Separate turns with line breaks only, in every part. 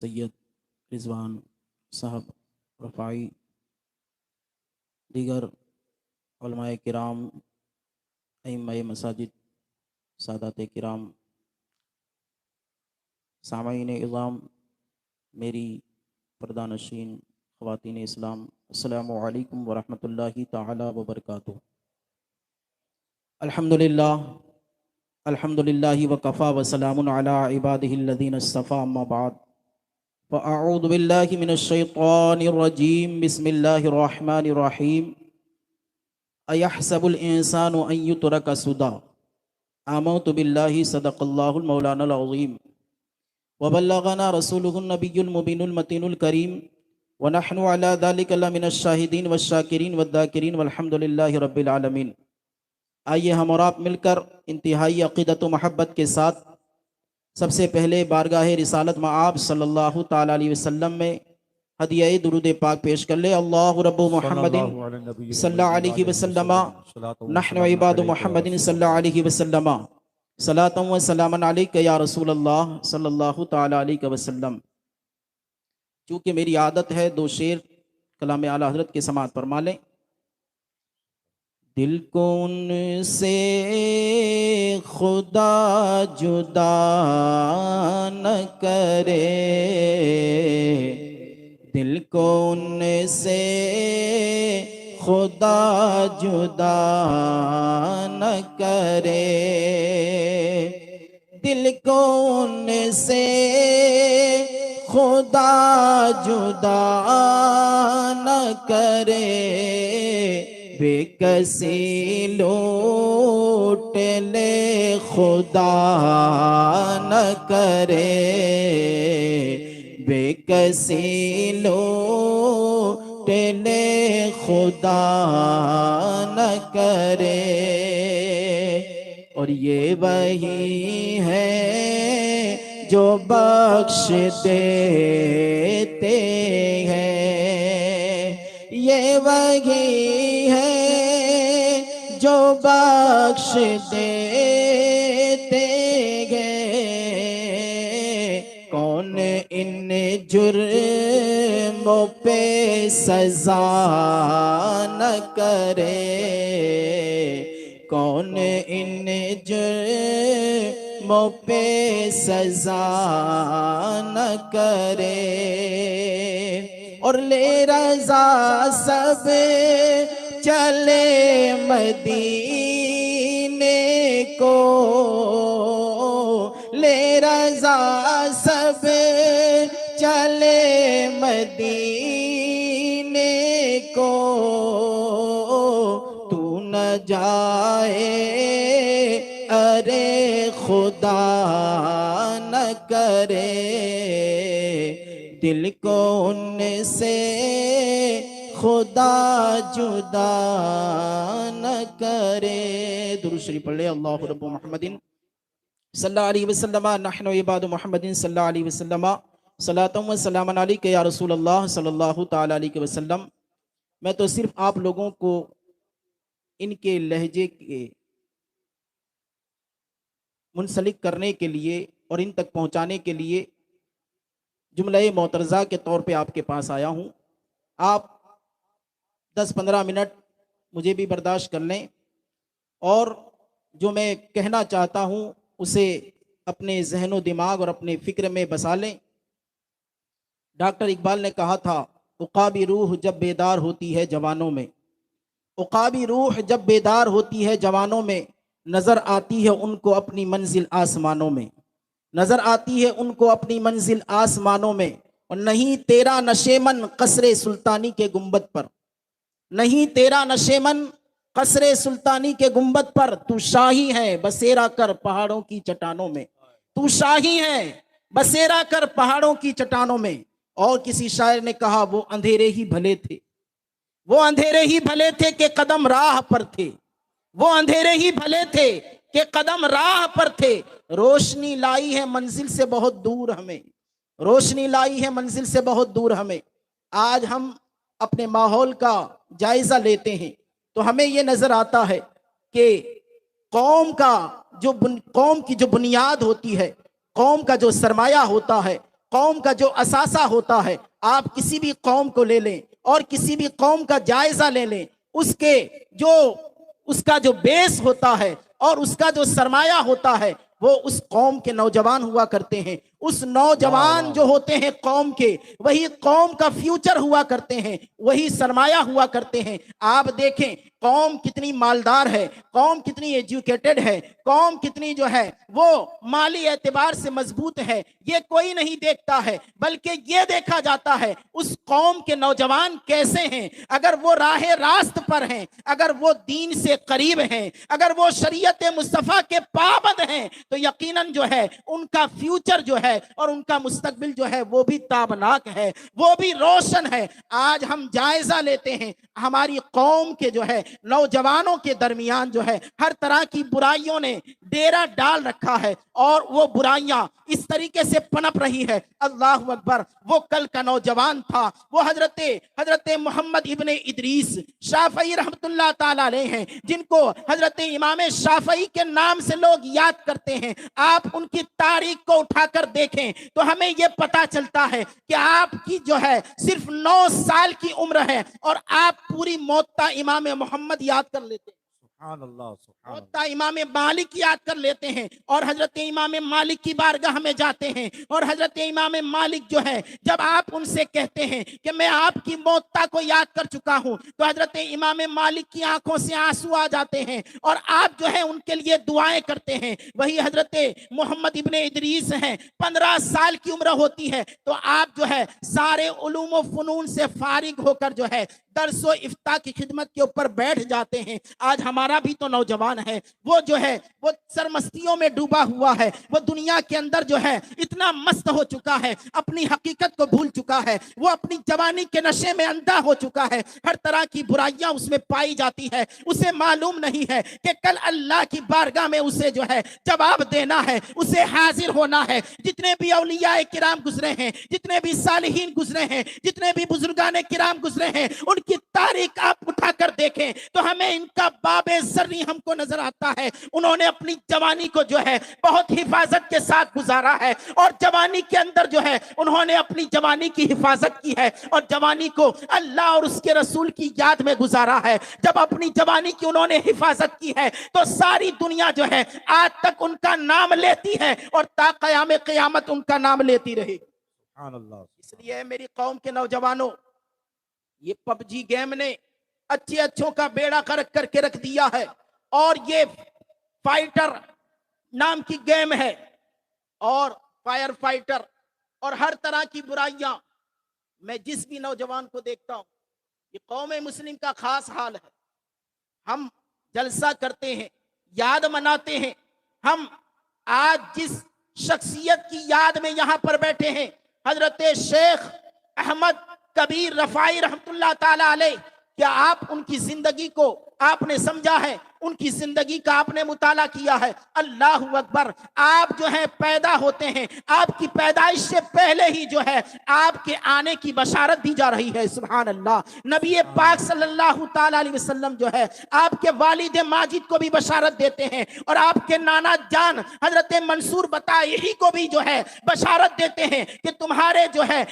سید رضوان صاحب رفاعی، دیگر علماء کرام، ائمہ مساجد، سادات کرام، سامعین اعظام، میری پردہ نشین خواتین اسلام، السلام علیکم ورحمۃ اللہ تعالی وبرکاتہ۔ الحمدللہ وکفا وسلام علی عبادہ الذین اصطفیٰ، اما بعد فاعوذ باللہ من الشیطان الرجیم، بسم اللہ الرحمن الرحیم۔ ایحسب الانسان ان یترک سدی، آمنت باللہ صدق اللہ المولانا العظیم وبلغنا رسولہ النبی المبین المتین الکریم، ونحن علی ذلک لمن الشاہدین والشاکرین والذاکرین والحمد للہ رب العالمین۔ آئیے ہم اور آپ مل کر انتہائی عقیدت و محبت کے ساتھ سب سے پہلے بارگاہ رسالت مآب صلی اللہ تعالی علیہ وسلم میں ہدیہ درود پاک پیش کر لے۔ اللہ رب محمد صلی اللہ علیہ وسلم، نحن عباد محمد صلی اللہ علیہ وسلم، صلاۃ و سلاما علیک یا رسول اللہ صلی اللہ تعالی علیہ وسلم۔ چونکہ میری عادت ہے دو شعر کلام اعلیٰ حضرت کے سماعت فرما لیں۔ دل کو ان سے خدا جدا نہ کرے، دل کو ان سے خدا جدا نہ کرے، دل کو ان سے خدا جدا نہ کرے، بے کسی لوٹ لے خدا نہ کرے، بے کسی لوٹ لے خدا نہ کرے۔ اور یہ وہی ہے جو بخش دیتے ہیں، یہ وہی ہے جو بخش دیتے ہیں، کون ان جرموں پہ سزا نہ کرے، کون ان جرموں پہ سزا نہ کرے، اور لے رضا سب چلے مدینے کو، لے رضا سب چلے مدینے کو، تو نہ جائے ارے خدا نہ کرے، دل کو ان سے خدا جدا نہ کرے۔ درود شریف پڑھ لے۔ اللہ رب محمد صلی اللہ علیہ وسلم، نحن عباد محمد صلی اللہ علیہ وسلم، صلاۃ و سلام علیک یا رسول اللہ صلی اللہ تعالی علیہ وسلم۔ میں تو صرف آپ لوگوں کو ان کے لہجے کے منسلک کرنے کے لیے اور ان تک پہنچانے کے لیے جملہ معترضہ کے طور پہ آپ کے پاس آیا ہوں۔ آپ 10-15 منٹ مجھے بھی برداشت کر لیں، اور جو میں کہنا چاہتا ہوں اسے اپنے ذہن و دماغ اور اپنے فکر میں بسا لیں۔ ڈاکٹر اقبال نے کہا تھا، عقابی روح جب بیدار ہوتی ہے جوانوں میں، عقابی روح جب بیدار ہوتی ہے جوانوں میں، نظر آتی ہے ان کو اپنی منزل آسمانوں میں، نظر آتی ہے ان کو اپنی منزل آسمانوں میں، اور نہیں تیرا نشیمن قصر سلطانی کے گنبد پر، نہیں تیرا نشیمن قصر سلطانی کے گنبد پر، تو شاہی ہے بسیرا کر پہاڑوں کی چٹانوں میں، تو شاہی ہے بسیرا کر پہاڑوں کی چٹانوں میں۔ اور کسی شاعر نے کہا، وہ اندھیرے ہی بھلے تھے، وہ اندھیرے ہی بھلے تھے کہ قدم راہ پر تھے، وہ اندھیرے ہی بھلے تھے کہ قدم راہ پر تھے، روشنی لائی ہے منزل سے بہت دور ہمیں، روشنی لائی ہے منزل سے بہت دور ہمیں۔ آج ہم اپنے ماحول کا جائزہ لیتے ہیں تو ہمیں یہ نظر آتا ہے کہ قوم کی جو بنیاد ہوتی ہے، قوم کا جو سرمایہ ہوتا ہے، قوم کا جو اثاثہ ہوتا ہے، آپ کسی بھی قوم کو لے لیں اور کسی بھی قوم کا جائزہ لے لیں، اس کا جو بیس ہوتا ہے اور اس کا جو سرمایہ ہوتا ہے وہ اس قوم کے نوجوان ہوا کرتے ہیں۔ اس نوجوان جو ہوتے ہیں قوم کے، وہی قوم کا فیوچر ہوا کرتے ہیں، وہی سرمایہ ہوا کرتے ہیں۔ آپ دیکھیں قوم کتنی مالدار ہے، قوم کتنی ایجوکیٹڈ ہے، قوم کتنی جو ہے وہ مالی اعتبار سے مضبوط ہے، یہ کوئی نہیں دیکھتا ہے، بلکہ یہ دیکھا جاتا ہے اس قوم کے نوجوان کیسے ہیں۔ اگر وہ راہ راست پر ہیں، اگر وہ دین سے قریب ہیں، اگر وہ شریعت مصطفیٰ کے پابند ہیں، تو یقیناً جو ہے ان کا فیوچر جو ہے اور ان کا مستقبل جو ہے وہ بھی تابناک ہے، وہ بھی روشن ہے۔ آج ہم جائزہ لیتے ہیں ہماری قوم کے جو ہے نوجوانوں کے درمیان جو ہے ہر طرح کی برائیوں نے ڈیرا ڈال رکھا ہے، اور وہ برائیاں اس طریقے سے پنپ رہی ہے۔ اللہ اکبر، وہ کل کا نوجوان تھا، وہ حضرت محمد ابن ادریس شافعی رحمت اللہ تعالی علیہ ہیں، جن کو حضرت امام شافعی کے نام سے لوگ یاد کرتے ہیں۔ آپ ان کی تاریخ کو اٹھا کر دیکھیں تو ہمیں یہ پتا چلتا ہے کہ آپ کی جو ہے صرف 9 سال کی عمر ہے اور آپ پوری موطا امام محمد یاد کر لیتے ہیں،
سبحان اللہ، سبحان اللہ،
موطا امام مالک یاد کر لیتے ہیں، اور حضرت امام مالک کی بارگاہ میں جاتے ہیں، اور حضرت امام مالک جو ہے جب آپ ان سے کہتے ہیں کہ میں آپ کی موطا کو یاد کر چکا ہوں، تو حضرت امام مالک کی آنکھوں سے آنسو آ جاتے ہیں اور آپ جو ہے ان کے لیے دعائیں کرتے ہیں۔ وہی حضرت محمد ابن ادریس ہیں، 15 سال کی عمر ہوتی ہے تو آپ جو ہے سارے علوم و فنون سے فارغ ہو کر جو ہے درس و افتاء کی خدمت کے اوپر بیٹھ جاتے ہیں۔ آج ہمارا بھی تو نوجوان ہے، وہ جو ہے وہ سرمستیوں میں ڈوبا ہوا ہے، وہ دنیا کے اندر جو ہے اتنا مست ہو چکا ہے، اپنی حقیقت کو بھول چکا ہے، وہ اپنی جوانی کے نشے میں اندھا ہو چکا ہے، ہر طرح کی برائیاں اس میں پائی جاتی ہے۔ اسے معلوم نہیں ہے کہ کل اللہ کی بارگاہ میں اسے جو ہے جواب دینا ہے، اسے حاضر ہونا ہے۔ جتنے بھی اولیاء کرام گزرے ہیں، جتنے بھی صالحین گزرے ہیں، جتنے بھی بزرگان کرام گزرے ہیں، ان کی تاریخ آپ اٹھا کر دیکھیں تو ہمیں ان کا باب ذری ہم کو نظر آتا ہے۔ انہوں نے اپنی جوانی کو جو ہے بہت حفاظت کے ساتھ گزارا ہے، اور جوانی کے اندر جو ہے انہوں نے اپنی جوانی کی حفاظت کی ہے، اور جوانی کو اللہ اور اس کے رسول کی یاد میں گزارا ہے۔ جب اپنی جوانی کی انہوں نے حفاظت کی ہے تو ساری دنیا جو ہے آج تک ان کا نام لیتی ہے اور تا قیام قیامت ان کا نام لیتی رہے گی۔
سبحان اللہ۔
اس لیے میری قوم کے نوجوانوں، یہ پب جی گیم نے اچھوں کا بیڑا غرق کر کے رکھ دیا ہے، اور یہ فائٹر نام کی گیم ہے، اور فائر فائٹر اور ہر طرح کی برائیاں۔ میں جس بھی نوجوان کو دیکھتا ہوں، یہ قوم مسلم کا خاص حال ہے۔ ہم جلسہ کرتے ہیں، یاد مناتے ہیں، ہم آج جس شخصیت کی یاد میں یہاں پر بیٹھے ہیں، حضرت شیخ احمد کبیر رفاعی رحمت اللہ تعالی علیہ، کیا آپ ان کی زندگی کو آپ نے سمجھا ہے؟ ان کی زندگی کا آپ نے مطالعہ کیا ہے؟ اللہ اکبر، آپ جو ہے پیدا ہوتے ہیں، آپ کی پیدائش سے پہلے ہی جو ہے آپ کے آنے کی بشارت دی جا رہی ہے۔ سبحان اللہ۔ نبی پاک صلی اللہ تعالی علیہ وسلم جو ہے آپ کے والد ماجد کو بھی بشارت دیتے ہیں، اور آپ کے نانا جان حضرت منصور بطائحی کو بھی جو ہے بشارت دیتے ہیں کہ تمہارے جو ہے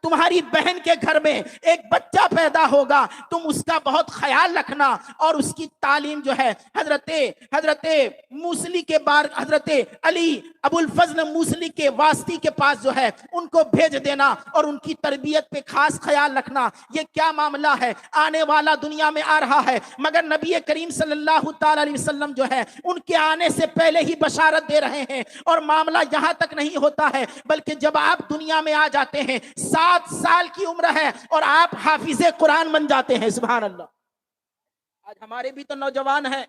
تمہاری بہن کے گھر میں ایک بچہ پیدا ہوگا، تم اس کا بہت خیال رکھنا، اور اس کی تعلیم جو ہے حضرت موصلی کے بار حضرت علی ابو الفضل موصلی کے واسطی کے پاس جو ہے ان کو بھیج دینا، اور ان کی تربیت پہ خاص خیال رکھنا۔ یہ کیا معاملہ ہے؟ آنے والا دنیا میں آ رہا ہے، مگر نبی کریم صلی اللہ تعالی علیہ وسلم جو ہے ان کے آنے سے پہلے ہی بشارت دے رہے ہیں۔ اور معاملہ یہاں تک نہیں ہوتا ہے، بلکہ جب آپ دنیا میں آ جاتے ہیں 7 سال کی عمر ہے اور آپ حافظ قرآن بن جاتے ہیں۔ سبحان اللہ۔ آج ہمارے بھی تو نوجوان ہیں،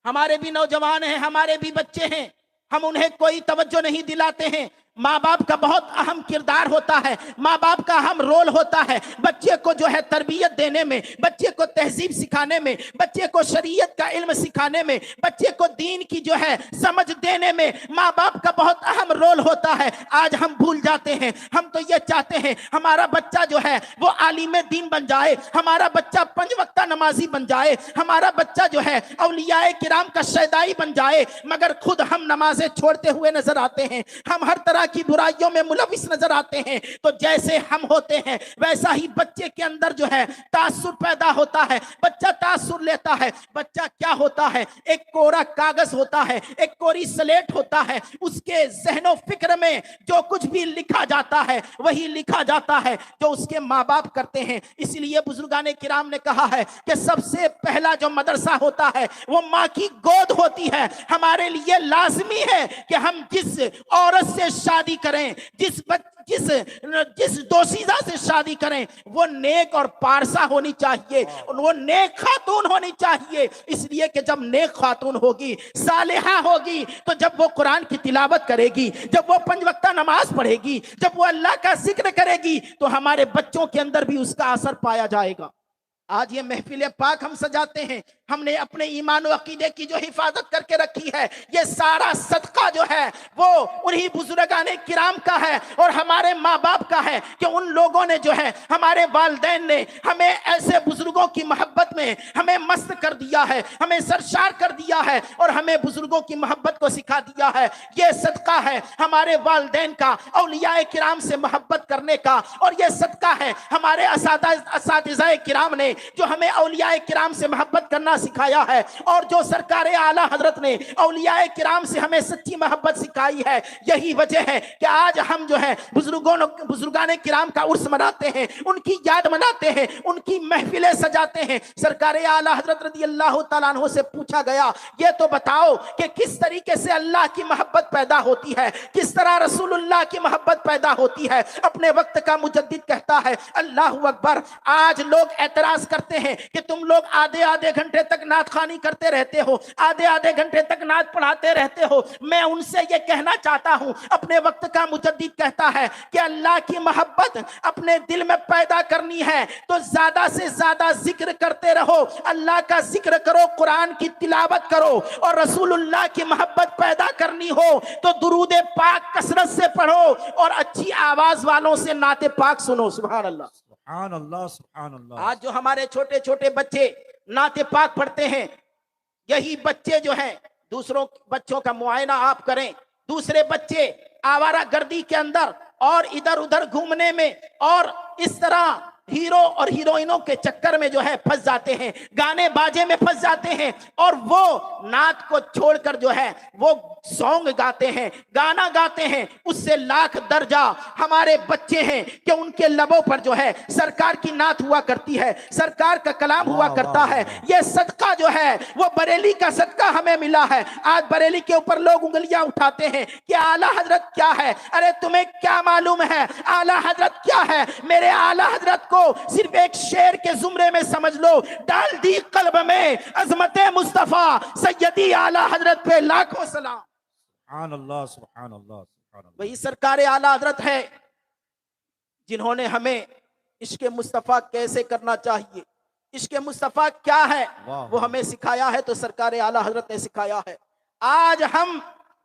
ہمارے بھی نوجوان ہیں، ہمارے بھی بچے ہیں، ہم انہیں کوئی توجہ نہیں دلاتے ہیں۔ ماں باپ کا بہت اہم کردار ہوتا ہے، ماں باپ کا اہم رول ہوتا ہے بچے کو جو ہے تربیت دینے میں، بچے کو تہذیب سکھانے میں، بچے کو شریعت کا علم سکھانے میں، بچے کو دین کی جو ہے سمجھ دینے میں ماں باپ کا بہت اہم رول ہوتا ہے۔ آج ہم بھول جاتے ہیں۔ ہم تو یہ چاہتے ہیں ہمارا بچہ جو ہے وہ عالم دین بن جائے، ہمارا بچہ 5 وقتہ نمازی بن جائے، ہمارا بچہ جو ہے اولیاء کرام کا شیدائی بن جائے، مگر خود ہم نمازیں چھوڑتے ہوئے نظر آتے ہیں، ہم ہر طرح اللہ کی برائیوں میں ملوث نظر آتے ہیں تو جیسے ہم ہوتے ہیں ویسا ہی بچے کے اندر جو ہے تاثر پیدا ہوتا ہے، بچہ تاثر لیتا ہے۔ بچہ کیا ہوتا ہے؟ ایک کوڑا کاغذ ہوتا ہے، ایک کوری سلیٹ ہوتا ہے، اس کے ذہن و فکر میں جو کچھ بھی لکھا جاتا ہے وہی لکھا جاتا ہے جو اس کے ماں باپ کرتے ہیں۔ اس لیے بزرگان کرام نے کہا ہے کہ سب سے پہلا جو مدرسہ ہوتا ہے وہ ماں کی گود ہوتی ہے۔ ہمارے لیے لازمی ہے کہ ہم جس عورت سے شادی کریں، جس دوشیزہ سے شادی کریں، وہ نیک اور پارسا ہونی چاہیے، وہ نیک خاتون ہونی چاہیے۔ اس لیے کہ جب نیک خاتون ہوگی، صالحہ ہوگی، تو جب وہ قرآن کی تلاوت کرے گی، جب وہ 5 وقتہ نماز پڑھے گی، جب وہ اللہ کا ذکر کرے گی، تو ہمارے بچوں کے اندر بھی اس کا اثر پایا جائے گا۔ آج یہ محفل پاک ہم سجاتے ہیں، ہم نے اپنے ایمان و عقیدے کی جو حفاظت کر کے رکھی ہے، یہ سارا صدقہ جو ہے وہ انہی بزرگان کرام کا ہے اور ہمارے ماں باپ کا ہے کہ ان لوگوں نے جو ہے، ہمارے والدین نے ہمیں ایسے بزرگوں کی محبت میں ہمیں مست کر دیا ہے، ہمیں سرشار کر دیا ہے اور ہمیں بزرگوں کی محبت کو سکھا دیا ہے۔ یہ صدقہ ہے ہمارے والدین کا، اولیاء کرام سے محبت کرنے کا، اور یہ صدقہ ہے ہمارے اساتذہ کرام نے جو ہمیں اولیاء کرام سے محبت کرنا سکھایا ہے، اور جو سرکار اعلیٰ حضرت نے اولیاء کرام سے ہمیں سچی محبت سکھائی ہے۔ یہی وجہ ہے کہ آج ہم جو ہے بزرگان کرام کا عرس مناتے ہیں، ان کی یاد مناتے ہیں، ان کی محفلیں سجاتے ہیں۔ سرکار اعلیٰ حضرت رضی اللہ تعالیٰ عنہ سے پوچھا گیا، یہ تو بتاؤ کہ کس طریقے سے اللہ کی محبت پیدا ہوتی ہے، کس طرح رسول اللہ کی محبت پیدا ہوتی ہے؟ اپنے وقت کا مجدد کہتا ہے، اللہ اکبر، آج لوگ اعتراض کرتے ہیں کہ تم لوگ آدھے گھنٹے تک نعت خوانی کرتے رہتے ہو، آدھے گھنٹے تک نعت پڑھاتے رہتے ہو۔ میں ان سے یہ کہنا چاہتا ہوں، اپنے وقت کا مجدد کہتا ہے کہ اللہ کی محبت اپنے دل میں پیدا کرنی ہے تو زیادہ سے زیادہ ذکر کرتے رہو، اللہ کا ذکر کرو، قرآن کی تلاوت کرو، اور رسول اللہ کی محبت پیدا کرنی ہو تو درود پاک کثرت سے پڑھو اور اچھی آواز والوں سے نعت پاک سنو۔ سبحان اللہ،
سبحان اللہ، سبحان اللہ۔
آج جو ہمارے چھوٹے چھوٹے بچے نعت پاک پڑھتے ہیں، یہی بچے جو ہیں، دوسروں بچوں کا معائنہ آپ کریں، دوسرے بچے آوارہ گردی کے اندر اور ادھر ادھر گھومنے میں اور اس طرح ہیرو اور ہیروئنوں کے چکر میں جو ہے پھنس جاتے ہیں، گانے باجے میں پھنس جاتے ہیں، اور وہ نعت کو چھوڑ کر جو ہے وہ سونگ گاتے ہیں، گانا گاتے ہیں۔ اس سے لاکھ درجہ ہمارے بچے ہیں کہ ان کے لبوں پر جو ہے سرکار کی نعت ہوا کرتی ہے، سرکار کا کلام ہوا کرتا ہے۔ یہ صدقہ جو ہے وہ بریلی کا صدقہ ہمیں ملا ہے۔ آج بریلی کے اوپر لوگ انگلیاں اٹھاتے ہیں کہ اعلیٰ حضرت کیا ہے؟ ارے تمہیں کیا معلوم ہے اعلیٰ حضرت کیا ہے؟ میرے اعلیٰ حضرت کو صرف ایک شعر کے زمرے میں سمجھ لو، ڈال دی قلب میں عظمت مصطفیٰ سیدی اعلیٰ حضرت پہ لاکھوں سلام۔
سبحان اللہ، سبحان اللہ، سبحان اللہ۔
وہی سرکار اعلیٰ حضرت ہے جنہوں نے ہمیں عشق مصطفیٰ کیسے کرنا چاہیے، عشق مصطفیٰ کیا ہے، وہ ہمیں سکھایا ہے، تو سرکار اعلیٰ حضرت نے سکھایا ہے۔ آج ہم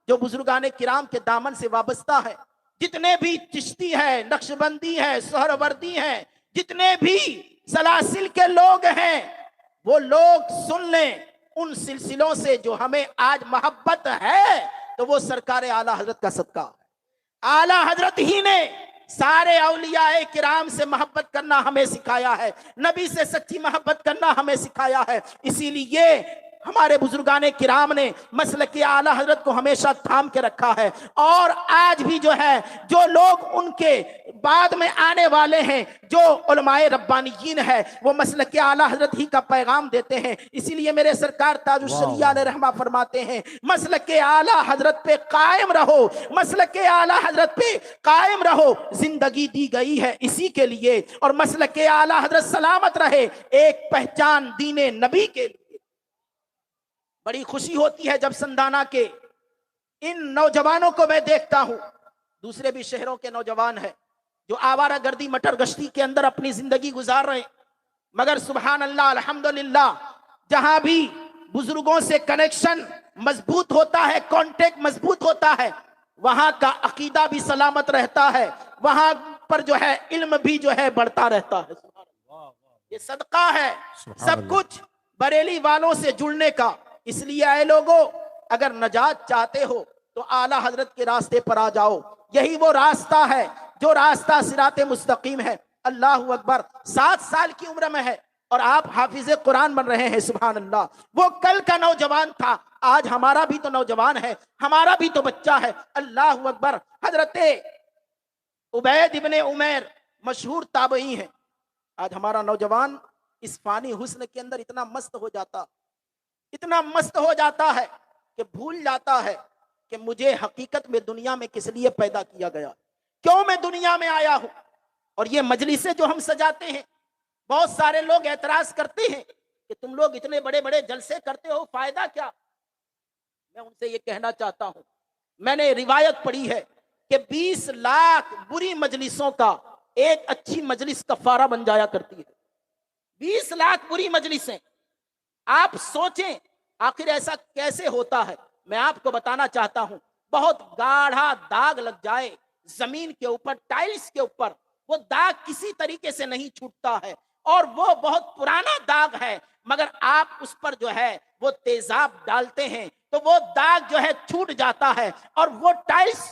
جو بزرگان کرام کے دامن سے وابستہ ہیں، جتنے بھی چشتی ہے، نقشبندی ہے، سہروردی ہیں، جتنے بھی سلاسل کے لوگ ہیں، وہ لوگ سن لیں ان سلسلوں سے جو ہمیں آج محبت ہے تو وہ سرکار اعلیٰ حضرت کا صدقہ ہے۔ اعلیٰ حضرت ہی نے سارے اولیاء کرام سے محبت کرنا ہمیں سکھایا ہے، نبی سے سچی محبت کرنا ہمیں سکھایا ہے۔ اسی لیے ہمارے بزرگان کرام نے مسلک اعلیٰ حضرت کو ہمیشہ تھام کے رکھا ہے، اور آج بھی جو ہے جو لوگ ان کے بعد میں آنے والے ہیں، جو علماء ربانیین ہے، وہ مسلک اعلیٰ حضرت ہی کا پیغام دیتے ہیں۔ اسی لیے میرے سرکار تاج الشریعہ علیہ رحمہ فرماتے ہیں، مسلک اعلیٰ حضرت پہ قائم رہو، مسلک اعلیٰ حضرت پہ قائم رہو، زندگی دی گئی ہے اسی کے لیے، اور مسلک اعلیٰ حضرت سلامت رہے ایک پہچان دین نبی کے لیے۔ بڑی خوشی ہوتی ہے جب سندانہ کے ان نوجوانوں کو میں دیکھتا ہوں، دوسرے بھی شہروں کے نوجوان ہیں جو آوارہ گردی مٹر گشتی کے اندر اپنی زندگی گزار رہے ہیں، مگر سبحان اللہ الحمدللہ جہاں بھی بزرگوں سے کنیکشن مضبوط ہوتا ہے، کانٹیکٹ مضبوط ہوتا ہے، وہاں کا عقیدہ بھی سلامت رہتا ہے، وہاں پر جو ہے علم بھی جو ہے بڑھتا رہتا ہے۔ یہ صدقہ ہے سب کچھ بریلی والوں سے جڑنے کا۔ اس لیے اے لوگو، اگر نجات چاہتے ہو تو اعلیٰ حضرت کے راستے پر آ جاؤ، یہی وہ راستہ ہے جو راستہ صراط مستقیم ہے۔ اللہ اکبر، 7 سال کی عمر میں ہے اور آپ حافظ قرآن بن رہے ہیں، سبحان اللہ۔ وہ کل کا نوجوان تھا، آج ہمارا بھی تو نوجوان ہے، ہمارا بھی تو بچہ ہے۔ اللہ اکبر۔ حضرت عبید ابن عمیر مشہور تابعی ہیں۔ آج ہمارا نوجوان اس فانی حسن کے اندر اتنا مست ہو جاتا ہے کہ بھول جاتا ہے کہ مجھے حقیقت میں دنیا میں کس لیے پیدا کیا گیا، کیوں میں دنیا میں آیا ہوں۔ اور یہ مجلسیں جو ہم سجاتے ہیں، بہت سارے لوگ اعتراض کرتے ہیں کہ تم لوگ اتنے بڑے بڑے جلسے کرتے ہو، فائدہ کیا؟ میں ان سے یہ کہنا چاہتا ہوں، میں نے روایت پڑھی ہے کہ 20 لاکھ بری مجلسوں کا ایک اچھی مجلس کفارہ بن جایا کرتی ہے۔ 20 لاکھ بری مجلسیں، آپ سوچیں آخر ایسا کیسے ہوتا ہے؟ میں آپ کو بتانا چاہتا ہوں، بہت گاڑھا داغ لگ جائے زمین کے اوپر، ٹائلز کے اوپر، وہ داغ کسی طریقے سے نہیں چھوٹتا ہے، اور وہ بہت پرانا داغ ہے، مگر آپ اس پر جو ہے وہ تیزاب ڈالتے ہیں تو وہ داغ جو ہے چھوٹ جاتا ہے اور وہ ٹائلز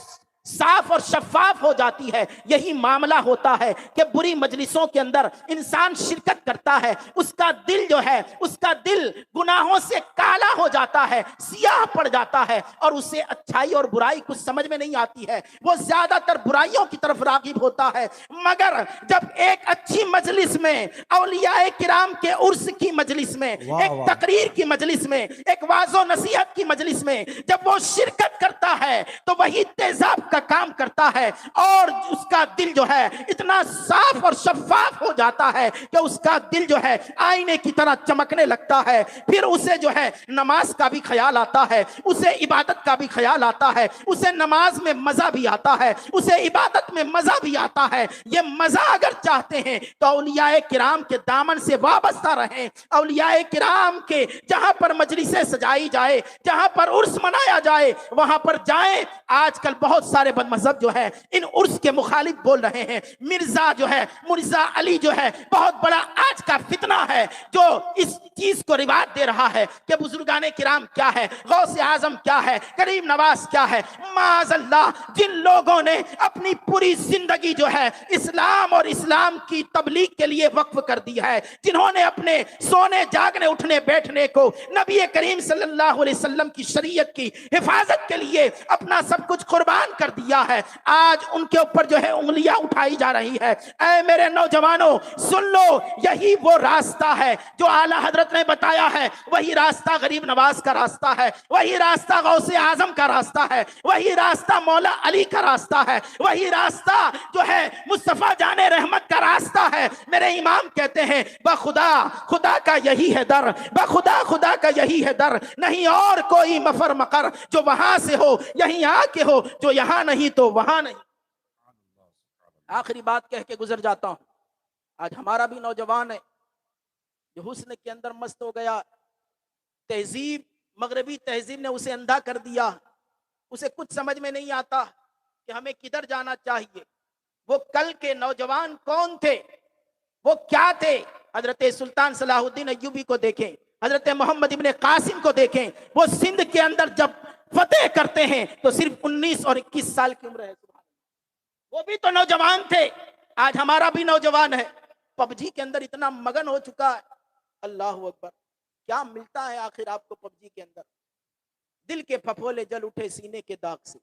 صاف اور شفاف ہو جاتی ہے۔ یہی معاملہ ہوتا ہے کہ بری مجلسوں کے اندر انسان شرکت کرتا ہے، اس کا دل جو ہے، اس کا دل گناہوں سے کالا ہو جاتا ہے، سیاہ پڑ جاتا ہے، اور اسے اچھائی اور برائی کچھ سمجھ میں نہیں آتی ہے، وہ زیادہ تر برائیوں کی طرف راغب ہوتا ہے۔ مگر جب ایک اچھی مجلس میں، اولیاء کرام کے عرس کی مجلس میں، ایک تقریر کی مجلس میں، ایک واعظ و نصیحت کی مجلس میں جب وہ شرکت کرتا ہے تو وہی تیزاب کا کام کرتا ہے، اور اس کا دل جو ہے اتنا صاف اور شفاف ہو جاتا ہے کہ اس کا دل جو ہے آئینے کی طرح چمکنے لگتا ہے۔ پھر اسے جو ہے نماز کا بھی خیال آتا ہے، اسے عبادت کا بھی خیال آتا ہے، اسے نماز میں مزہ بھی آتا ہے، اسے عبادت میں مزہ بھی آتا ہے۔ یہ مزہ اگر چاہتے ہیں تو اولیاء کرام کے دامن سے وابستہ رہیں، اولیاء کرام کے جہاں پر مجلسیں سجائی جائے، جہاں پر عرس منایا جائے وہاں پر جائیں۔ آج کل بہت سارے بد مذہب جو ہے ان عرس کے مخالف بول رہے ہیں۔ مرزا جو ہے، مرزا علی جو ہے، بہت بڑا آج کا فتنہ ہے جو اس چیز کو رواج دے رہا ہے کہ بزرگان کرام کیا ہے، غوث اعظم کیا ہے، کریم نواز کیا ہے۔ معاذ اللہ، جن لوگوں نے اپنی پوری زندگی جو ہے اسلام اور اسلام کی تبلیغ کے لیے وقف کر دی ہے، جنہوں نے اپنے سونے جاگنے اٹھنے بیٹھنے کو نبی کریم صلی اللہ علیہ وسلم کی شریعت کی حفاظت کے لیے اپنا سب کچھ قربان کر دیا ہے، آج ان کے اوپر جو ہے انگلیاں اٹھائی جا رہی ہے۔ اے میرے نوجوانوں سن لو، یہی وہ راستہ ہے جو اعلیٰ حضرت نے بتایا ہے، وہی راستہ غریب نواز کا راستہ ہے، وہی راستہ غوث اعظم کا راستہ ہے، وہی راستہ مولا علی کا راستہ ہے، وہی راستہ جو ہے مصطفیٰ جان رحمت کا راستہ ہے۔ میرے امام کہتے ہیں بخدا خدا کا یہی ہے در، بخدا خدا کا یہی ہے در، نہیں اور کوئی مفر مقر، جو وہاں سے ہو یہیں آ کے ہو، جو یہاں نہیں تو وہاں نہیں۔ آخری بات کہہ کے گزر جاتا ہوں، آج ہمارا بھی نوجوان ہے جو حسن کے اندر مست ہو گیا، تہذیب، مغربی تہذیب نے اسے اندھا کر دیا، اسے کچھ سمجھ میں نہیں آتا کہ ہمیں کدھر جانا چاہیے۔ وہ کل کے نوجوان کون تھے، وہ کیا تھے؟ حضرت سلطان صلاح الدین ایوبی کو دیکھیں، حضرت محمد ابن قاسم کو دیکھیں، وہ سندھ کے اندر جب فتح کرتے ہیں تو صرف 19 اور 21 سال کی عمر ہے، وہ بھی تو نوجوان تھے۔ آج ہمارا بھی نوجوان ہے، پب جی کے اندر اتنا مگن ہو چکا ہے۔ اللہ اکبر، کیا ملتا ہے آخر آپ کو پب جی کے اندر؟ دل کے پھپھولے جل اٹھے سینے کے داغ سے،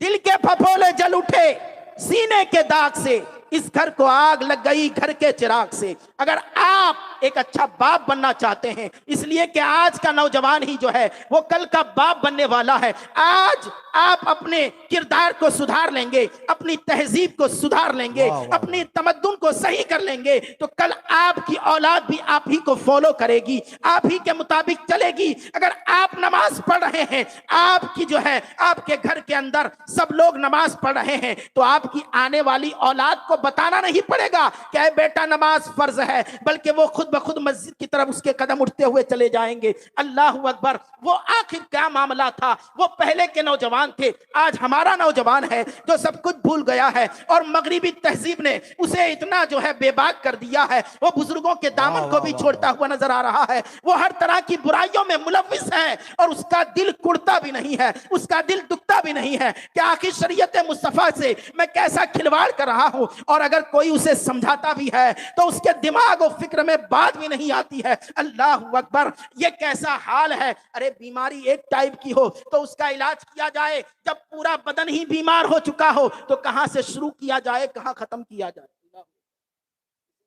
دل کے پھپھولے جل اٹھے سینے کے داغ سے، اس گھر کو آگ لگ گئی گھر کے چراغ سے۔ اگر آپ ایک اچھا باپ بننا چاہتے ہیں، اس لیے کہ آج کا نوجوان ہی جو ہے وہ کل کا باپ بننے والا ہے، آج آپ اپنے کردار کو سدھار لیں گے، اپنی تہذیب کو سدھار لیں گے، اپنی تمدن کو صحیح کر لیں گے، تو کل آپ کی اولاد بھی آپ ہی کو فالو کرے گی، آپ ہی کے مطابق چلے گی۔ اگر آپ نماز پڑھ رہے ہیں، آپ کی جو ہے آپ کے گھر کے اندر سب لوگ نماز پڑھ رہے ہیں، تو آپ کی آنے والی اولاد کو بتانا نہیں پڑے گا کہ اے بیٹا نماز فرض ہے، بلکہ وہ خود بخود مسجد کی طرف اس کے قدم اٹھتے ہوئے چلے جائیں گے۔ اللہ اکبر۔ وہ آخر کیا معاملہ تھا؟ وہ پہلے کے نوجوان تھے، آج ہمارا نوجوان ہے جو سب کچھ بھول گیا ہے، اور مغربی تہذیب نے اسے اتنا جو ہے بے باک کر دیا ہے، وہ بزرگوں کے دامن کو بھی چھوڑتا ہوا نظر آ رہا ہے، وہ ہر طرح کی برائیوں میں ملوث ہے، اور اس کا دل کڑتا بھی نہیں ہے، اس کا دل دکھتا بھی نہیں ہے کہ آخر شریعت مصطفیٰ سے میں کیسا کھلواڑ کر رہا ہوں، اور اگر کوئی اسے سمجھاتا بھی ہے تو اس کے دماغ و فکر میں بات بھی نہیں آتی ہے۔ اللہ اکبر۔ یہ کیسا حال ہے؟ ارے بیماری ایک ٹائپ کی ہو تو اس کا علاج کیا جائے، جب پورا بدن ہی بیمار ہو چکا ہو تو کہاں سے شروع کیا جائے، کہاں ختم کیا جائے؟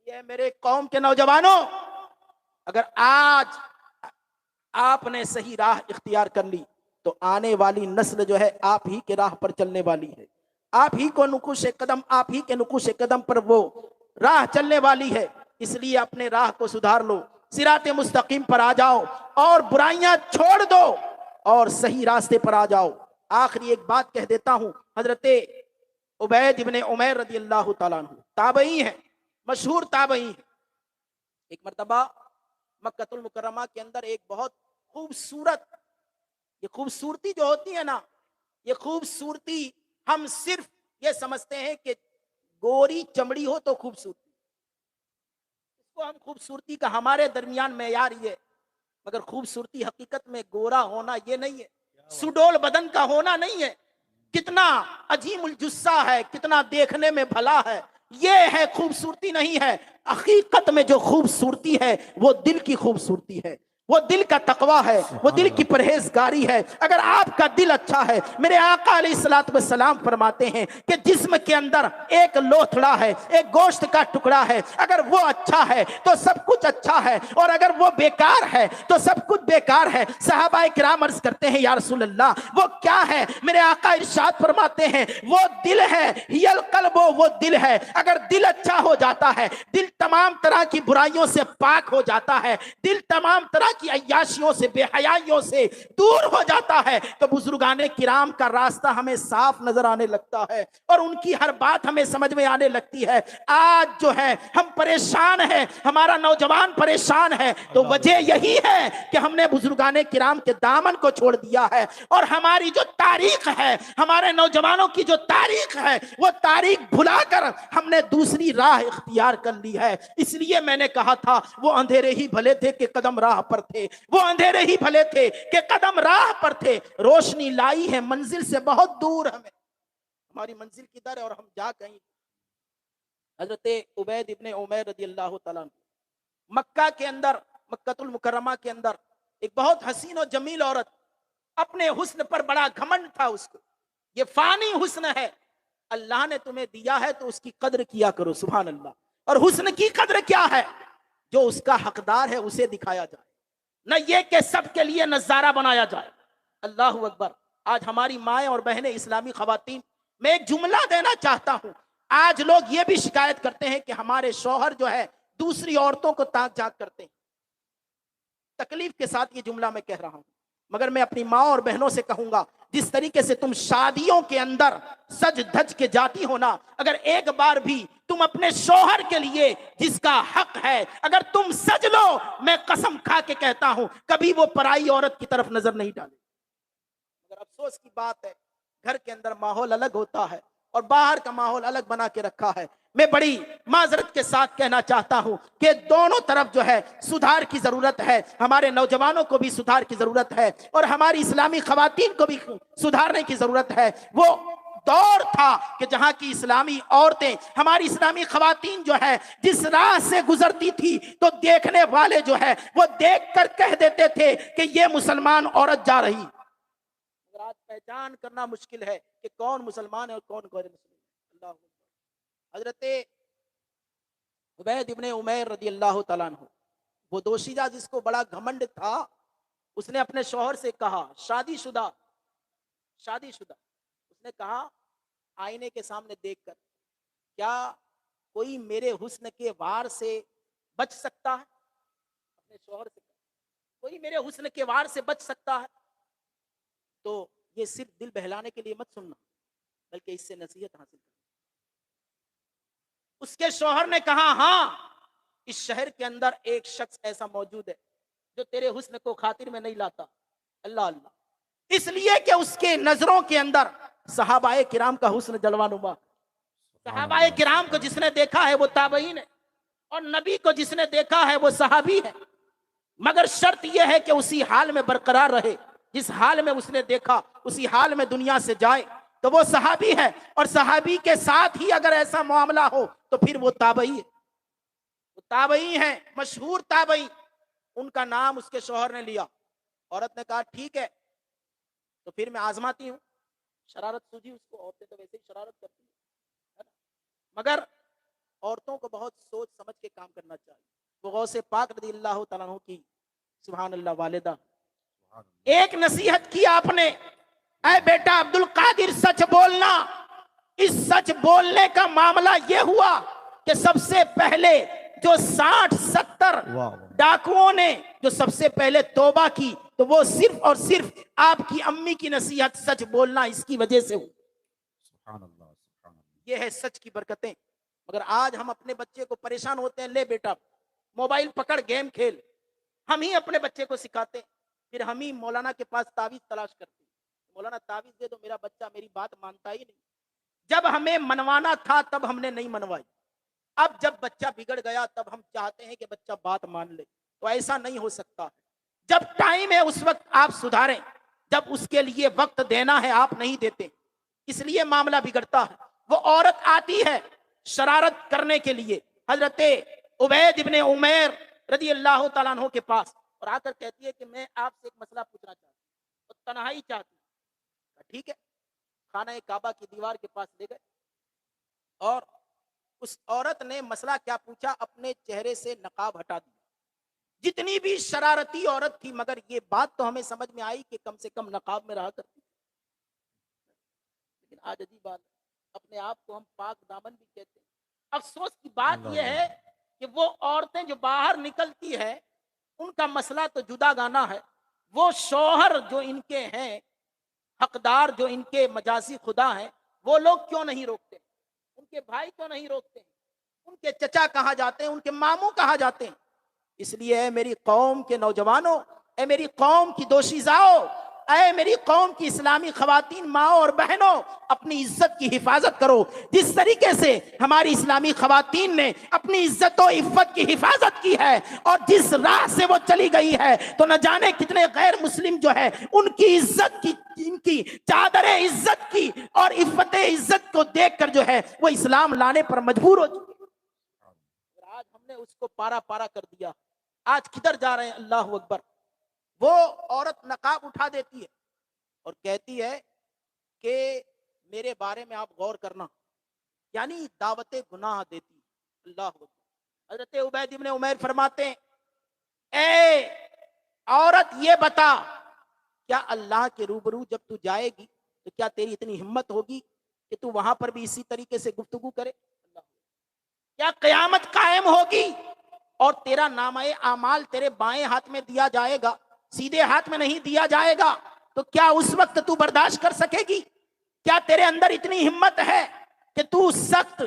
یہ میرے قوم کے نوجوانوں، اگر آج آپ نے صحیح راہ اختیار کر لی تو آنے والی نسل جو ہے آپ ہی کے راہ پر چلنے والی ہے، آپ ہی کو نقوش قدم، آپ ہی کے نقوش قدم پر وہ راہ چلنے والی ہے۔ اس لیے اپنے راہ کو سدھار لو، صراط مستقیم پر آ جاؤ، اور برائیاں چھوڑ دو اور صحیح راستے پر آ جاؤ۔ آخری ایک بات کہہ دیتا ہوں، حضرت عبید ابن عمیر رضی اللہ تعالیٰ عنہ تابعی ہیں، مشہور تابعی ہیں۔ ایک مرتبہ مکہ المکرمہ کے اندر ایک بہت خوبصورت، یہ خوبصورتی جو ہوتی ہے نا، یہ خوبصورتی ہم صرف یہ سمجھتے ہیں کہ گوری چمڑی ہو تو خوبصورتی، اس کو ہم خوبصورتی کا ہمارے درمیان معیار یہ، مگر خوبصورتی حقیقت میں گورا ہونا یہ نہیں ہے، سڈول بدن کا ہونا نہیں ہے، کتنا عظیم الجثہ ہے، کتنا دیکھنے میں بھلا ہے، یہ ہے خوبصورتی نہیں ہے۔ حقیقت میں جو خوبصورتی ہے وہ دل کی خوبصورتی ہے، وہ دل کا تقوی ہے، وہ دل کی پرہیزگاری ہے۔ اگر آپ کا دل اچھا ہے، میرے آقا علیہ الصلوۃ والسلام فرماتے ہیں کہ جسم کے اندر ایک لوتھڑا ہے، ایک گوشت کا ٹکڑا ہے، اگر وہ اچھا ہے تو سب کچھ اچھا ہے، اور اگر وہ بیکار ہے تو سب کچھ بیکار ہے۔ صحابہ کرام عرض کرتے ہیں یا رسول اللہ وہ کیا ہے؟ میرے آقا ارشاد فرماتے ہیں وہ دل ہے، ہی القلب، وہ دل ہے۔ اگر دل اچھا ہو جاتا ہے، دل تمام طرح کی برائیوں سے پاک ہو جاتا ہے، دل تمام طرح کی عیاشیوں سے، بے حیائیوں سے دور ہو جاتا ہے، تو بزرگان کرام کا راستہ ہمیں صاف نظر آنے لگتا ہے، اور ان کی ہر بات ہمیں سمجھ میں آنے لگتی ہے۔ آج جو ہے ہم پریشان ہیں، ہمارا نوجوان پریشان ہے، تو وجہ یہی ہے کہ ہم نے بزرگان کرام کے دامن کو چھوڑ دیا ہے، اور ہماری جو تاریخ ہے، ہمارے نوجوانوں کی جو تاریخ ہے، وہ تاریخ بھلا کر ہم نے دوسری راہ اختیار کر لی ہے۔ اس لیے میں نے کہا تھا وہ اندھیرے ہی بھلے تھے کہ قدم راہ پر تھے، وہ اندھیرے ہی بھلے تھے کہ قدم راہ پر تھے، روشنی لائی ہے منزل سے بہت دور، ہمیں ہماری منزل کدھر ہے اور ہم جا کہیں۔ حضرت عبید ابن عمیر رضی اللہ تعالیٰ عنہ مکہ کے اندر، مکہ المکرمہ کے اندر ایک بہت حسین و جمیل عورت، اپنے حسن پر بڑا گھمنڈ تھا اس کو، یہ فانی حسن ہے، اللہ نے تمہیں دیا ہے تو اس کی قدر کیا کرو، سبحان اللہ۔ اور حسن کی قدر کیا ہے؟ جو اس کا حقدار ہے اسے دکھایا جائے، نہ یہ کہ سب کے لیے نظارہ بنایا جائے۔ اللہ اکبر۔ آج ہماری مائیں اور بہنیں اسلامی خواتین، میں ایک جملہ دینا چاہتا ہوں، آج لوگ یہ بھی شکایت کرتے ہیں کہ ہمارے شوہر جو ہے دوسری عورتوں کو تاک جھانک کرتے ہیں۔ تکلیف کے ساتھ یہ جملہ میں کہہ رہا ہوں، مگر میں اپنی ماں اور بہنوں سے کہوں گا، جس طریقے سے تم شادیوں کے اندر سج دھج کے جاتی ہو نا، اگر ایک بار بھی تم اپنے شوہر کے لیے جس کا حق ہے اگر تم سج لو، میں قسم کھا کے کہتا ہوں کبھی وہ پرائی عورت کی طرف نظر نہیں ڈالے۔ مگر افسوس کی بات ہے، گھر کے اندر ماحول الگ ہوتا ہے اور باہر کا ماحول الگ بنا کے رکھا ہے۔ میں بڑی معذرت کے ساتھ کہنا چاہتا ہوں کہ دونوں طرف جو ہے سدھار کی ضرورت ہے، ہمارے نوجوانوں کو بھی سدھار کی ضرورت ہے، اور ہماری اسلامی خواتین کو بھی سدھارنے کی ضرورت ہے۔ وہ دور تھا کہ جہاں کی اسلامی عورتیں، ہماری اسلامی خواتین جو ہے جس راہ سے گزرتی تھی تو دیکھنے والے جو ہے وہ دیکھ کر کہہ دیتے تھے کہ یہ مسلمان عورت جا رہی۔ آج پہچان کرنا مشکل ہے کہ کون مسلمان ہے اور کون غیر مسلمان۔ اللہ حضرت عبید ابن عمیر رضی اللہ تعالیٰ عنہ، وہ دوشیزہ جس کو بڑا گھمنڈ تھا، اس نے اپنے شوہر سے کہا، شادی شدہ، اس نے کہا آئینے کے سامنے دیکھ کر، کیا کوئی میرے حسن کے وار سے بچ سکتا ہے؟ اپنے شوہر سے کہا کوئی میرے حسن کے وار سے بچ سکتا ہے؟ تو یہ صرف دل بہلانے کے لیے مت سننا، بلکہ اس سے نصیحت حاصل کرنا۔ اس کے شوہر نے کہا ہاں اس شہر کے اندر ایک شخص ایسا موجود ہے جو تیرے حسن کو خاطر میں نہیں لاتا. اللہ اللہ، اس لیے کہ اس کے نظروں کے اندر صحابہ کرام کا حسن جلوہ نما. صحابہ کرام کو جس نے دیکھا ہے وہ تابعین ہے، اور نبی کو جس نے دیکھا ہے وہ صحابی ہے. مگر شرط یہ ہے کہ اسی حال میں برقرار رہے، جس حال میں اس نے دیکھا اسی حال میں دنیا سے جائے تو وہ صحابی ہے. اور صحابی کے ساتھ ہی اگر ایسا معاملہ ہو تو پھر وہ تابعی ہے. وہ تابعی ہیں، مشہور تابعی. ان کا نام اس کے شوہر نے لیا. عورت نے کہا ٹھیک ہے تو پھر میں آزماتی ہوں. شرارت سوجی اس کو، عورتیں تو ویسے ہی شرارت کرتی ہیں، مگر عورتوں کو بہت سوچ سمجھ کے کام کرنا چاہیے. وہ غوث پاک رضی اللہ تعالیٰ عنہ کی سبحان اللہ والدہ ایک نصیحت کی آپ نے، اے بیٹا عبد القادر سچ بولنا. اس سچ بولنے کا معاملہ یہ ہوا کہ سب سے پہلے جو 60-70 ڈاکوؤں نے جو سب سے پہلے توبہ کی تو وہ صرف اور صرف آپ کی امی کی نصیحت سچ بولنا اس کی وجہ سے ہو.
سبحان اللہ سبحان اللہ.
یہ ہے سچ کی برکتیں. مگر آج ہم اپنے بچے کو پریشان ہوتے ہیں، لے بیٹا موبائل پکڑ گیم کھیل. ہم ہی اپنے بچے کو سکھاتے ہیں، پھر ہم ہی مولانا کے پاس تعویذ تلاش کرتے ہیں. مولانا تعویذ دے دو، میرا بچہ میری بات مانتا ہی نہیں. جب ہمیں منوانا تھا تب ہم نے نہیں منوائی. اب جب بچہ بگڑ گیا تب ہم چاہتے ہیں کہ بچہ بات مان لے. تو ایسا نہیں ہو سکتا. جب ٹائم ہے اس وقت آپ سدھاریں، جب اس کے لیے وقت دینا ہے آپ نہیں دیتے، اس لیے معاملہ بگڑتا ہے. وہ عورت آتی ہے شرارت کرنے کے لیے حضرت عبید ابن عمیر رضی اللہ تعالیٰ عنہ کے پاس، اور آ کر کہتی ہے کہ میں آپ سے ایک مسئلہ پوچھنا چاہتی ہوں، اور تنہائی چاہتی ہوں. ٹھیک ہے. خانہ کعبہ کی دیوار کے پاس لے گئے اور اس عورت نے مسئلہ کیا پوچھا، اپنے چہرے سے نقاب ہٹا دیا. جتنی بھی شرارتی عورت تھی، مگر یہ بات تو ہمیں سمجھ میں آئی کہ کم سے کم نقاب میں رہا کرتی. لیکن آج عجیب بات، اپنے آپ کو ہم پاک دامن بھی کہتے ہیں. افسوس کی بات یہ ہے کہ وہ عورتیں جو باہر نکلتی ہے ان کا مسئلہ تو جدا گانا ہے. وہ شوہر جو ان کے ہیں حقدار، جو ان کے مجازی خدا ہیں، وہ لوگ کیوں نہیں روکتے؟ ان کے بھائی کیوں نہیں روکتے؟ ان کے چچا کہاں جاتے ہیں؟ ان کے ماموں کہاں جاتے ہیں؟ اس لیے اے میری قوم کے نوجوانوں، اے میری قوم کی دوشیزاؤں، اے میری قوم کی اسلامی خواتین ماؤں اور بہنوں، اپنی عزت کی حفاظت کرو. جس طریقے سے ہماری اسلامی خواتین نے اپنی عزت و عفت کی حفاظت کی ہے اور جس راہ سے وہ چلی گئی ہے، تو نہ جانے کتنے غیر مسلم جو ہے ان کی عزت کی، ان کی چادر عزت کی اور عفت عزت کو دیکھ کر جو ہے وہ اسلام لانے پر مجبور ہو چکے. آج ہم نے اس کو پارا پارا کر دیا. آج کدھر جا رہے ہیں؟ اللہ اکبر. وہ عورت نقاب اٹھا دیتی ہے اور کہتی ہے کہ میرے بارے میں آپ غور کرنا، یعنی دعوت گناہ دیتی ہے. اللہ اکبر. حضرت عبید ابن عمیر فرماتے ہیں، اے عورت یہ بتا، کیا اللہ کے روبرو جب تو جائے گی تو کیا تیری اتنی ہمت ہوگی کہ تو وہاں پر بھی اسی طریقے سے گفتگو کرے؟ کیا قیامت قائم ہوگی اور تیرا نامہ اعمال تیرے بائیں ہاتھ میں دیا جائے گا، سیدھے ہاتھ میں نہیں دیا جائے گا، تو کیا اس وقت تو برداشت کر سکے گی؟ کیا تیرے اندر اتنی ہمت ہے کہ تو سخت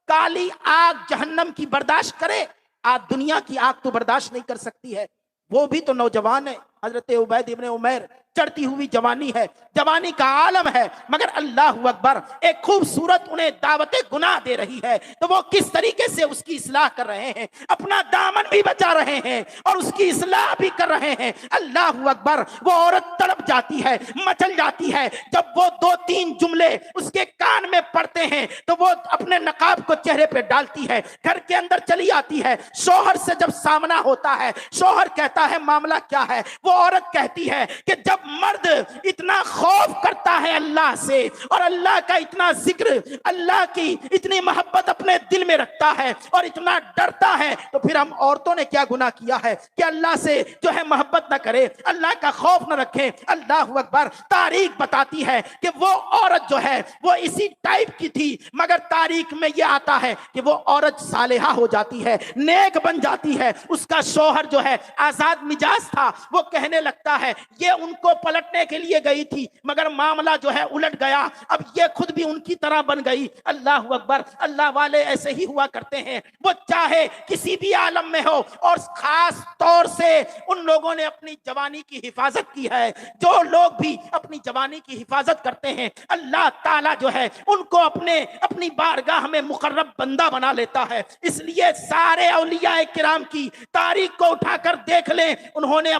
کالی آگ جہنم کی برداشت کرے؟ آج دنیا کی آگ تو برداشت نہیں کر سکتی ہے. وہ بھی تو نوجوان ہے. حضرت عبید ابن عمیر چڑھتی ہوئی جوانی ہے، جوانی کا عالم ہے، مگر اللہ اکبر ایک خوبصورت انہیں دعوت گناہ دے رہی ہے. تو وہ کس طریقے سے اس کی اصلاح کر رہے ہیں، اپنا دامن بھی بچا رہے ہیں اور اس کی اصلاح بھی کر رہے ہیں. اللہ اکبر. وہ عورت تڑپ جاتی ہے، مچل جاتی ہے. جب وہ 2-3 جملے اس کے کان میں پڑتے ہیں تو وہ اپنے نقاب کو چہرے پہ ڈالتی ہے، گھر کے اندر چلی آتی ہے. شوہر سے جب سامنا ہوتا ہے، شوہر کہتا ہے معاملہ کیا ہے؟ وہ عورت کہتی ہے کہ جب مرد اتنا خوف کرتا ہے اللہ سے اور اللہ کا اتنا ذکر، اللہ کی اتنی محبت اپنے دل میں رکھتا ہے اور اتنا ڈرتا ہے، تو پھر ہم عورتوں نے کیا گناہ کیا ہے کہ اللہ سے جو ہے محبت نہ کرے، اللہ کا خوف نہ رکھے؟ اللہ اکبر. تاریخ بتاتی ہے کہ وہ عورت جو ہے وہ اسی ٹائپ کی تھی، مگر تاریخ میں یہ آتا ہے کہ وہ عورت صالحہ ہو جاتی ہے، نیک بن جاتی ہے. اس کا شوہر جو ہے آزاد مزاج تھا، وہ کہنے لگتا ہے یہ ان کو
کو پلٹنے کے لیے گئی تھی مگر معاملہ جو ہے الٹ گیا، اب یہ خود بھی ان کی طرح بن گئی۔ اللہ اکبر، اللہ والے ایسے ہی ہوا کرتے ہیں، وہ چاہے کسی بھی عالم میں ہو، اور خاص طور سے ان لوگوں نے اپنی جوانی کی حفاظت کی ہے۔ جو لوگ بھی اپنی جوانی کی حفاظت کرتے ہیں اللہ تعالیٰ جو ہے ان کو اپنی بارگاہ میں مقرب بندہ بنا لیتا ہے۔ اس لیے سارے اولیاء کرام کی تاریخ کو اٹھا کر دیکھ لیں، انہوں نے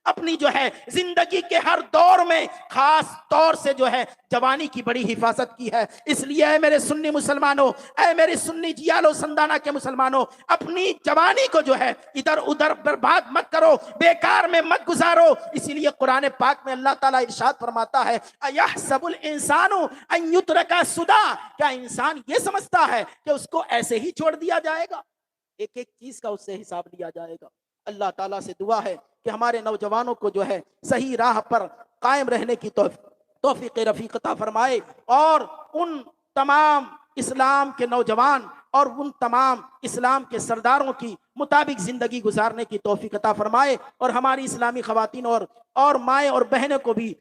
اپنی جو ہے زندگی کے ہر دور میں خاص طور سے جو ہے جوانی کی بڑی حفاظت کی ہے۔ اس لیے اے میرے سنی مسلمانوں، اے میری سنی جیالو سندانہ کے مسلمانوں، اپنی جوانی کو جو ہے ادھر ادھر برباد مت کرو، بیکار میں مت گزارو۔ اسی لیے قرآن پاک میں اللہ تعالیٰ ارشاد فرماتا ہے اَيَحْسَبُ الْإِنسَانُ أَن يُتْرَكَ سُدًى، کیا انسان یہ سمجھتا ہے کہ اس کو ایسے ہی چھوڑ دیا جائے گا؟ ایک ایک چیز کا اس سے حساب لیا جائے گا۔ اللہ تعالیٰ سے دعا ہے کہ ہمارے نوجوانوں کو جو ہے صحیح راہ پر قائم رہنے کی توفیق رفیق عطا فرمائے، اور ان تمام اسلام کے نوجوان اور ان تمام اسلام کے سرداروں کی مطابق زندگی گزارنے کی توفیق عطا فرمائے، اور ہماری اسلامی خواتین اور مائیں اور بہنوں کو بھی